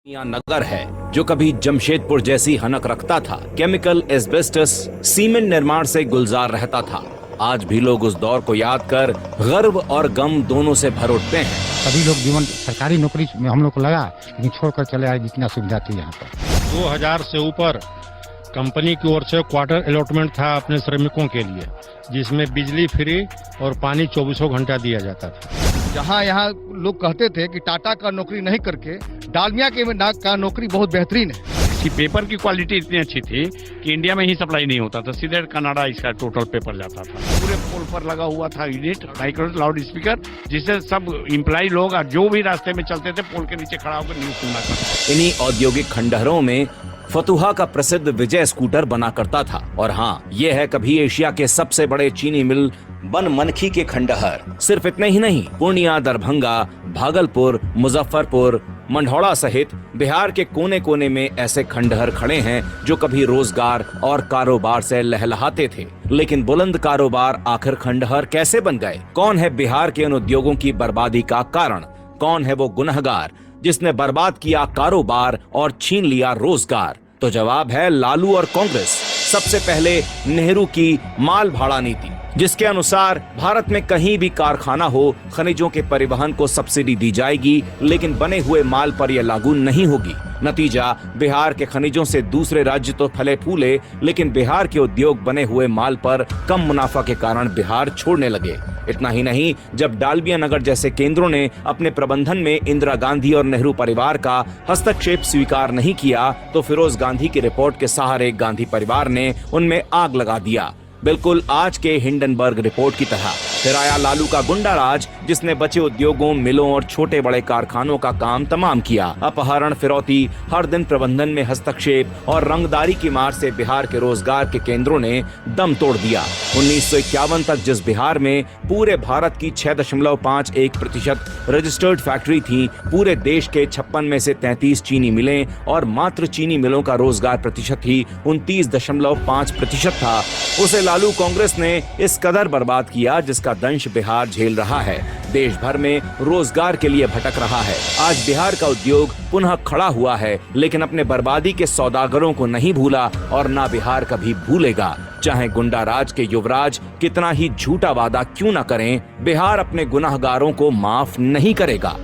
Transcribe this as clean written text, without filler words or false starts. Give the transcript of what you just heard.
नगर है जो कभी जमशेदपुर जैसी हनक रखता था। केमिकल, एस्बेस्टस, सीमेंट निर्माण से गुलजार रहता था। आज भी लोग उस दौर को याद कर गर्व और गम दोनों से भर उठते हैं। सभी लोग जीवन सरकारी नौकरी में हम लोग को लगा, लेकिन छोड़कर चले आए जितना सुविधा थी यहाँ पर। 2000 से ऊपर कंपनी की ओर से क्वार्टर अलॉटमेंट था अपने श्रमिकों के लिए, जिसमें बिजली फ्री और पानी 24 घंटा दिया जाता था। जहाँ यहाँ लोग कहते थे कि टाटा का नौकरी नहीं करके डालमिया के का नौकरी बहुत बेहतरीन है। इसकी पेपर की क्वालिटी इतनी अच्छी थी कि इंडिया में ही सप्लाई नहीं होता था, सीधे कनाडा इसका टोटल पेपर जाता था। पूरे पोल पर लगा हुआ था यूनिट माइक्रो लाउड स्पीकर, जिससे सब इम्प्लाई लोग जो भी रास्ते में चलते थे पोल के नीचे खड़ा होकर न्यूज सुनना था। इन्हीं औद्योगिक खंडहरों में फतुहा का प्रसिद्ध विजय स्कूटर बना करता था। और हाँ, ये है कभी एशिया के सबसे बड़े चीनी मिल बनमनखी के खंडहर। सिर्फ इतने ही नहीं, पूर्णिया, दरभंगा, भागलपुर, मुजफ्फरपुर, मंढौड़ा सहित बिहार के कोने कोने में ऐसे खंडहर खड़े हैं जो कभी रोजगार और कारोबार से लहलहाते थे। लेकिन बुलंद कारोबार आखिर खंडहर कैसे बन गए? कौन है बिहार के उन उद्योगों की बर्बादी का कारण? कौन है वो गुनहगार जिसने बर्बाद किया कारोबार और छीन लिया रोजगार? तो जवाब है लालू और कांग्रेस। सबसे पहले नेहरू की माल भाड़ा नीति, जिसके अनुसार भारत में कहीं भी कारखाना हो, खनिजों के परिवहन को सब्सिडी दी जाएगी, लेकिन बने हुए माल पर यह लागू नहीं होगी। नतीजा, बिहार के खनिजों से दूसरे राज्य तो फले फूले, लेकिन बिहार के उद्योग बने हुए माल पर कम मुनाफा के कारण बिहार छोड़ने लगे। इतना ही नहीं, जब डालमिया नगर जैसे केंद्रों ने अपने प्रबंधन में इंदिरा गांधी और नेहरू परिवार का हस्तक्षेप स्वीकार नहीं किया, तो फिरोज गांधी की रिपोर्ट के सहारे गांधी परिवार ने उनमें आग लगा दिया, बिल्कुल आज के हिंडनबर्ग रिपोर्ट की तरह। फिर आया लालू का गुंडा राज, जिसने बचे उद्योगों, मिलों और छोटे बड़े कारखानों का काम तमाम किया। अपहरण, फिरौती, हर दिन प्रबंधन में हस्तक्षेप और रंगदारी की मार से बिहार के रोजगार के केंद्रों ने दम तोड़ दिया। 1951 तक जिस बिहार में पूरे भारत की 6.51% रजिस्टर्ड फैक्ट्री थी, पूरे देश के 56 में से 33 चीनी मिलें और मात्र चीनी मिलों का रोजगार प्रतिशत ही 29.5% था, उसे लालू कांग्रेस ने इस कदर बर्बाद किया जिसका दंश बिहार झेल रहा है। देश भर में रोजगार के लिए भटक रहा है। आज बिहार का उद्योग पुनः खड़ा हुआ है, लेकिन अपने बर्बादी के सौदागरों को नहीं भूला और ना बिहार कभी भूलेगा। चाहे गुंडा राज के युवराज कितना ही झूठा वादा क्यों न करें, बिहार अपने गुनाहगारों को माफ नहीं करेगा।